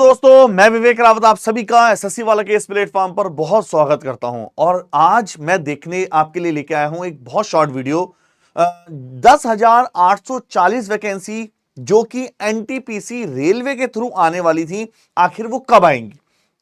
दोस्तों, मैं विवेक रावत आप सभी का एसएससी वाला के इस प्लेटफॉर्म पर बहुत स्वागत करता हूं। और आज मैं देखने आपके लिए लेके आया हूं एक बहुत शॉर्ट वीडियो। 10,840 वैकेंसी जो कि एनटीपीसी रेलवे के थ्रू आने वाली थी, आखिर वो कब आएंगी?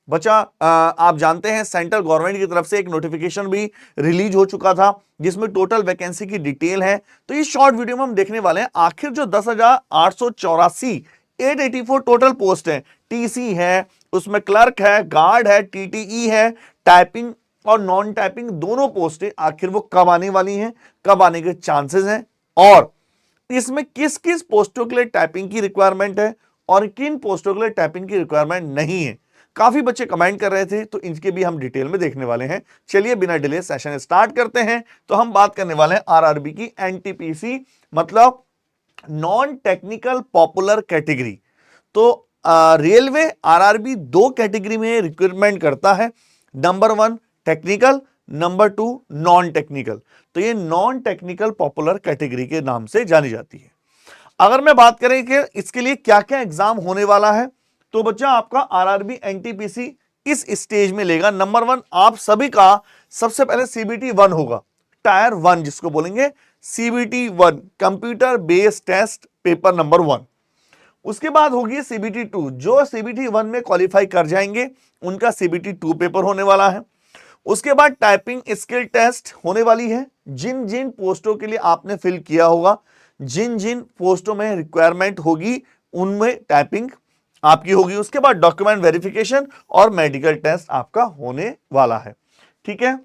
बच्चा, आप जानते हैं सेंट्रल गवर्नमेंट की तरफ से एक नोटिफिकेशन भी रिलीज हो चुका था जिसमें टोटल वैकेंसी की डिटेल है। तो इस शॉर्ट वीडियो में हम देखने वाले हैं आखिर जो 10,884 884 टोटल पोस्ट है, टीसी है, उसमें क्लर्क है, गार्ड है, टीटीई है, टाइपिंग और नॉन टाइपिंग दोनों पोस्टें आखिर वो कब आने वाली हैं, कब आने के चांसेस हैं, और इसमें किस किस पोस्टों के लिए टाइपिंग की रिक्वायरमेंट है और किन पोस्टों के लिए टाइपिंग की रिक्वायरमेंट नहीं है। काफी बच्चे कमेंट कर रहे थे, तो इनके भी हम डिटेल में देखने वाले हैं। चलिए बिना डिले सेशन स्टार्ट करते हैं। तो हम बात करने वाले हैं आरआरबी की एनटीपीसी मतलब नॉन टेक्निकल पॉपुलर कैटेगरी। तो रेलवे आरआरबी दो कैटेगरी में रिक्रूटमेंट करता है, number 1 technical, number 2 non technical. तो ये नॉन टेक्निकल पॉपुलर कैटेगरी के नाम से जानी जाती है। अगर मैं बात करें कि इसके लिए क्या क्या एग्जाम होने वाला है, तो बच्चा आपका आरआरबी एनटीपीसी इस स्टेज में लेगा। नंबर 1 आप सभी का सबसे पहले सीबीटी 1 होगा, टायर 1 जिसको बोलेंगे CBT 1, computer based test paper number 1। उसके बाद होगी सीबीटी 2, जो सीबीटी 1 में क्वालिफाई कर जाएंगे उनका सीबीटी 2 पेपर होने वाला है। उसके बाद टाइपिंग स्किल टेस्ट होने वाली है। जिन जिन पोस्टों के लिए आपने फिल किया होगा, जिन जिन पोस्टों में रिक्वायरमेंट होगी, उनमें टाइपिंग आपकी होगी। उसके बाद डॉक्यूमेंट वेरिफिकेशन और मेडिकल टेस्ट आपका होने वाला है। ठीक है,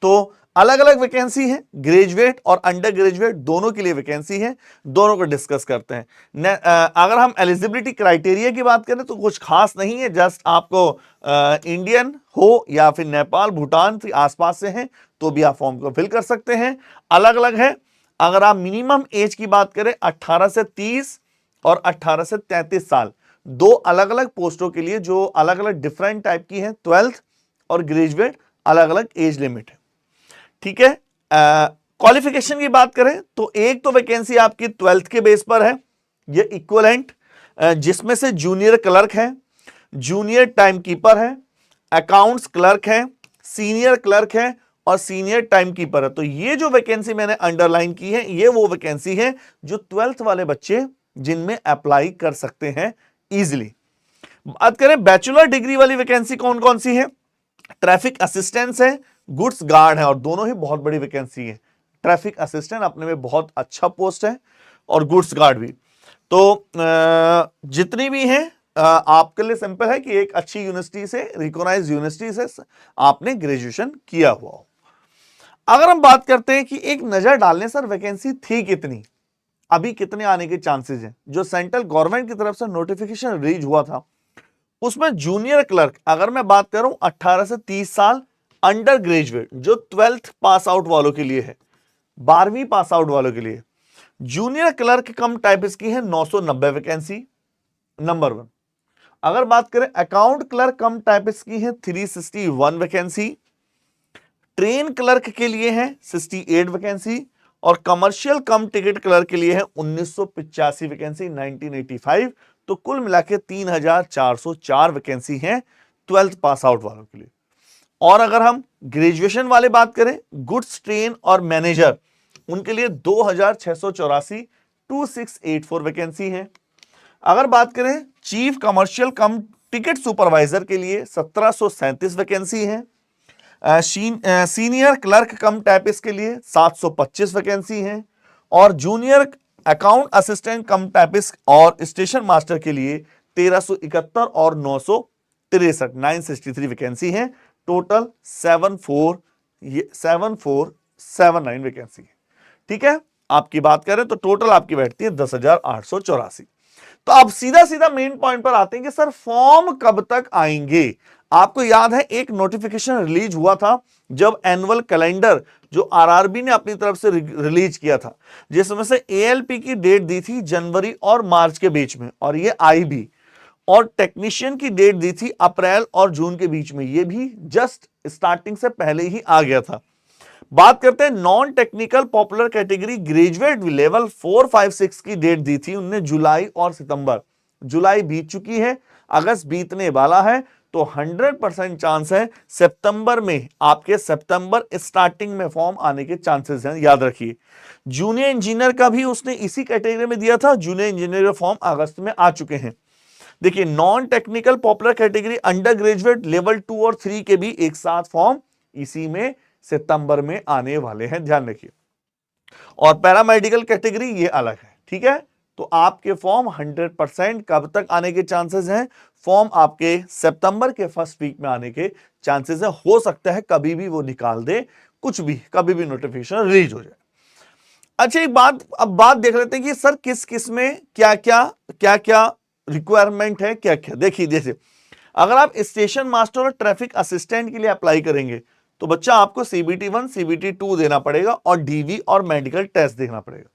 तो अलग अलग वैकेंसी है, ग्रेजुएट और अंडर ग्रेजुएट दोनों के लिए वैकेंसी है। दोनों को डिस्कस करते हैं। अगर हम एलिजिबिलिटी क्राइटेरिया की बात करें तो कुछ खास नहीं है, जस्ट आपको इंडियन हो या फिर नेपाल भूटान के आसपास से हैं तो भी आप फॉर्म को फिल कर सकते हैं। अलग अलग है। अगर आप मिनिमम एज की बात करें 18 से 30 और 18 से 33 साल, दो अलग अलग पोस्टों के लिए जो अलग अलग डिफरेंट टाइप की है, 12th और ग्रेजुएट अलग अलग एज लिमिट है। ठीक है, क्वालिफिकेशन की बात करें तो एक तो वैकेंसी आपकी 12th के बेस पर है, ये इक्विवेलेंट, जिसमें से जूनियर क्लर्क है, जूनियर टाइम कीपर है, अकाउंट्स क्लर्क है, सीनियर क्लर्क है और सीनियर टाइम कीपर है। तो ये जो वैकेंसी मैंने अंडरलाइन की है, ये वो वैकेंसी है जो 12th वाले बच्चे जिनमें अप्लाई कर सकते हैं इजिली। बात करें बैचलर डिग्री वाली वैकेंसी कौन कौन सी है, ट्रैफिक असिस्टेंट है, गुड्स गार्ड है, और दोनों ही बहुत बड़ी वैकेंसी है। ट्रैफिक असिस्टेंट अपने में बहुत अच्छा पोस्ट है और गुड्स गार्ड भी। तो जितनी भी हैं आपके लिए सिंपल है कि एक अच्छी यूनिवर्सिटी से, रिकॉग्नाइज्ड यूनिवर्सिटी से आपने ग्रेजुएशन किया हुआ हो। अगर हम बात करते हैं कि एक नजर डालने सर वैकेंसी थी कितनी, अभी कितने आने के चांसेस हैं, जो सेंट्रल गवर्नमेंट की तरफ से नोटिफिकेशन रिलीज हुआ था उसमें जूनियर क्लर्क अगर मैं बात करूं 18 से 30 साल, अंडर ग्रेजुएट जो 12th पास आउट वालों के लिए है, 12वीं पास आउट वालों के लिए जूनियर क्लर्क कम टाइपिस्ट की है 990 वैकेंसी, नंबर 1। अगर बात करें अकाउंट क्लर्क कम टाइपिस्ट की है 361 वैकेंसी, ट्रेन क्लर्क के लिए है 68 वैकेंसी और कमर्शियल कम टिकट क्लर्क के लिए है 1985 वैकेंसी 1985। तो कुल मिला के 3,404 वैकेंसी हैं 12th पास आउट वालों के लिए। और अगर हम ग्रेजुएशन वाले बात करें, गुड्स ट्रेन और मैनेजर, उनके लिए 2,684 2684 वैकेंसी है। अगर बात करें चीफ कमर्शियल कम टिकट सुपरवाइजर के लिए 1737 वैकेंसी है। सीनियर क्लर्क कम टाइपिस्ट के लिए 725 वैकेंसी है और जूनियर अकाउंट असिस्टेंट कम टाइपिस्ट और स्टेशन मास्टर के लिए 1371 और 963 वैकेंसी है। टोटल 7479 वैकेंसी है। ठीक है, आपकी बात करें तो टोटल आपकी बैठती है 10,884। तो अब सीधा सीधा मेन पॉइंट पर आते हैं कि सर फॉर्म कब तक आएंगे। आपको याद है एक नोटिफिकेशन रिलीज हुआ था जब एनुअल कैलेंडर जो आरआरबी ने अपनी तरफ से रिलीज किया था, जिसमें से एएलपी की डेट दी थी जनवरी और मार्च के बीच में और ये आई भी, और टेक्नीशियन की डेट दी थी अप्रैल और जून के बीच में, ये भी जस्ट स्टार्टिंग से पहले ही आ गया था। बात करते हैं non technical popular category graduate level 4, 5, 6 की डेट दी थी उनने जुलाई और सितंबर, जुलाई बीत चुकी है, अगस्त बीतने वाला है, तो 100% चांस है सितंबर में, आपके सितंबर स्टार्टिंग में फॉर्म आने के चांसेस हैं, याद रखिए। जूनियर इंजीनियर का भी उसने इसी कैटेगरी में दिया था, जूनियर इंजीनियर का फॉर्म अगस्त में आ चुके हैं। देखिए non technical popular category under graduate level 2 और 3 के भी एक साथ फॉर्म इसी में सितंबर में आने वाले हैं, ध्यान रखिए। और पैरामेडिकल कैटेगरी ये अलग है, ठीक है। तो आपके फॉर्म 100% कब तक आने के चांसेस हैं? फॉर्म आपके सितंबर के फर्स्ट वीक में आने के चांसेस है। हो सकता है कभी भी वो निकाल दे, कुछ भी, कभी भी नोटिफिकेशन रिलीज हो जाए। अच्छा एक बात, अब बात देख लेते हैं कि सर किस किस में क्या क्या रिक्वायरमेंट है, क्या क्या। देखिए जैसे अगर आप स्टेशन मास्टर और ट्रैफिक असिस्टेंट के लिए अप्लाई करेंगे तो बच्चा आपको CBT 1 CBT 2 देना पड़ेगा और DV और मेडिकल टेस्ट देना पड़ेगा,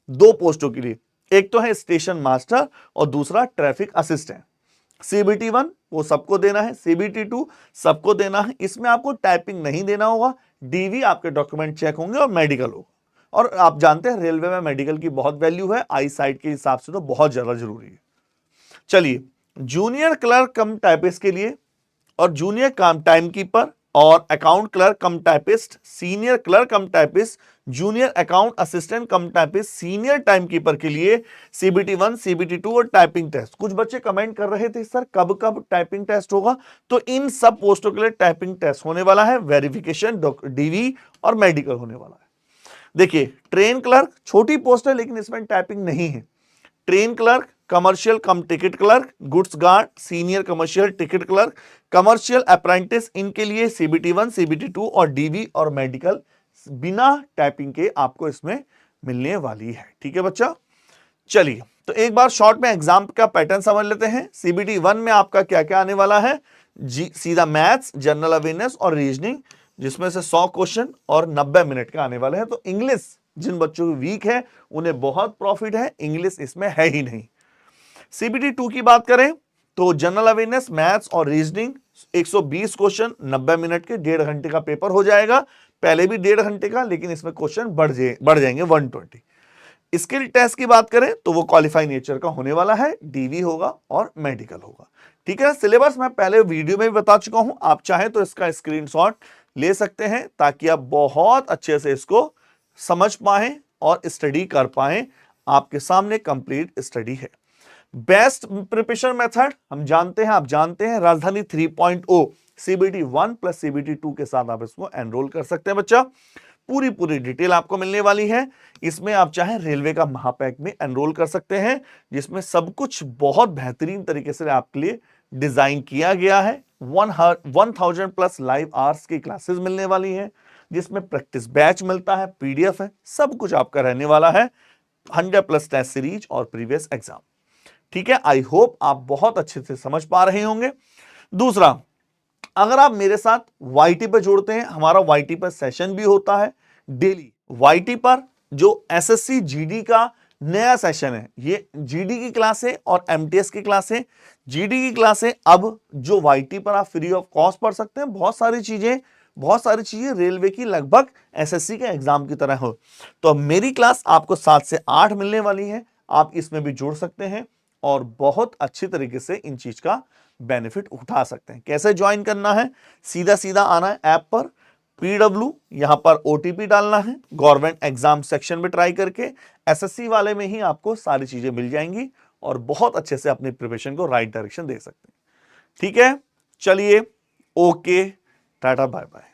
2 पोस्टों के लिए। एक तो है स्टेशन मास्टर और दूसरा ट्रैफिक असिस्टेंट। CBT 1 वो सबको देना है, CBT 2 सबको देना है। इसमें आपको टाइपिंग नहीं देना होगा, DV आपके डॉक्यूमेंट चेक होंगे और मेडिकल होगा। और आप जानते हैं रेलवे में मेडिकल की बहुत वैल्यू है, आई साइट के हिसाब से तो बहुत ज्यादा जरूरी है। चलिए जूनियर क्लर्क कम टाइपिस्ट के लिए और जूनियर काम टाइम कीपर और अकाउंट क्लर्क कम टाइपिस्ट, सीनियर क्लर्क कम टाइपिस्ट, जूनियर अकाउंट असिस्टेंट कम टाइपिस्ट, सीनियर टाइम कीपर के लिए CBT 1 CBT 2 और टाइपिंग टेस्ट। कुछ बच्चे कमेंट कर रहे थे सर कब कब टाइपिंग टेस्ट होगा, तो इन सब पोस्टों के लिए टाइपिंग टेस्ट होने वाला है, वेरिफिकेशन, DV और मेडिकल होने वाला है। देखिए ट्रेन क्लर्क छोटी पोस्ट है लेकिन इसमें टाइपिंग नहीं है। ट्रेन क्लर्क, कमर्शियल कम ticket clerk, goods guard, senior commercial ticket clerk, commercial apprentice, इनके लिए CBT 1 CBT 2 और DV और मेडिकल बिना टाइपिंग के आपको इसमें मिलने वाली है, ठीक है बच्चा। चलिए तो एक बार शॉर्ट में एग्जाम का पैटर्न समझ लेते हैं। CBT 1 में आपका क्या क्या आने वाला है, सीधा मैथ्स, जनरल अवेयरनेस और रीजनिंग, जिसमें से 100 क्वेश्चन और 90 मिनट का आने वाले हैं। तो इंग्लिश जिन बच्चों की वीक है उन्हें बहुत प्रॉफिट है, इंग्लिश इसमें है ही नहीं। CBT 2 की बात करें तो जनरल अवेयरनेस, मैथ्स और रीजनिंग 120 क्वेश्चन 90 मिनट के, 1.5 घंटे का पेपर हो जाएगा। पहले भी 1.5 घंटे का, लेकिन इसमें क्वेश्चन बढ़ जाएंगे 120। स्किल टेस्ट की बात करें तो वो क्वालिफाई नेचर का होने वाला है, DV होगा और मेडिकल होगा, ठीक है। सिलेबस मैं पहले वीडियो में भी बता चुका हूं, आप चाहें तो इसका स्क्रीनशॉट ले सकते हैं ताकि आप बहुत अच्छे से इसको समझ पाएं और स्टडी कर पाएं। आपके सामने कंप्लीट स्टडी है। बेस्ट प्रिपरेशन मेथड हम जानते हैं, आप जानते हैं राजधानी 3.0 CBT 1 प्लस CBT 2 के साथ आप इसको एनरोल कर सकते हैं बच्चा। पूरी डिटेल आपको मिलने वाली है। इसमें आप चाहे रेलवे का महापैक में एनरोल कर सकते हैं, जिसमें सब कुछ बहुत बेहतरीन तरीके से आपके लिए डिजाइन किया गया है। 1000 प्लस लाइव आवर्स की क्लासेस मिलने वाली है, जिसमें प्रैक्टिस बैच मिलता है, PDF है, सब कुछ आपका रहने वाला है। 100 प्लस टेस्ट सीरीज और प्रीवियस एग्जाम, ठीक है। आई होप आप बहुत अच्छे से समझ पा रहे होंगे। दूसरा, अगर आप मेरे साथ YT पर जुड़ते हैं, हमारा YT पर सेशन भी होता है डेली। YT पर जो SSC GD का नया सेशन है, ये GD की क्लास है और MTS की क्लास है। GD की क्लास है, अब जो YT पर आप फ्री ऑफ कॉस्ट पढ़ सकते हैं। बहुत सारी चीजें रेलवे की लगभग SSC के एग्जाम की तरह हो। तो अब मेरी क्लास आपको 7 से 8 मिलने वाली है, आप इसमें भी जुड़ सकते हैं और बहुत अच्छी तरीके से इन चीज का बेनिफिट उठा सकते हैं। कैसे ज्वाइन करना है, सीधा आना है ऐप पर, PW यहां पर OTP डालना है, गवर्नमेंट एग्जाम सेक्शन में ट्राई करके SSC वाले में ही आपको सारी चीजें मिल जाएंगी और बहुत अच्छे से अपनी प्रिपरेशन को राइट डायरेक्शन दे सकते हैं, ठीक है। चलिए ओके, टाटा बाय बाय।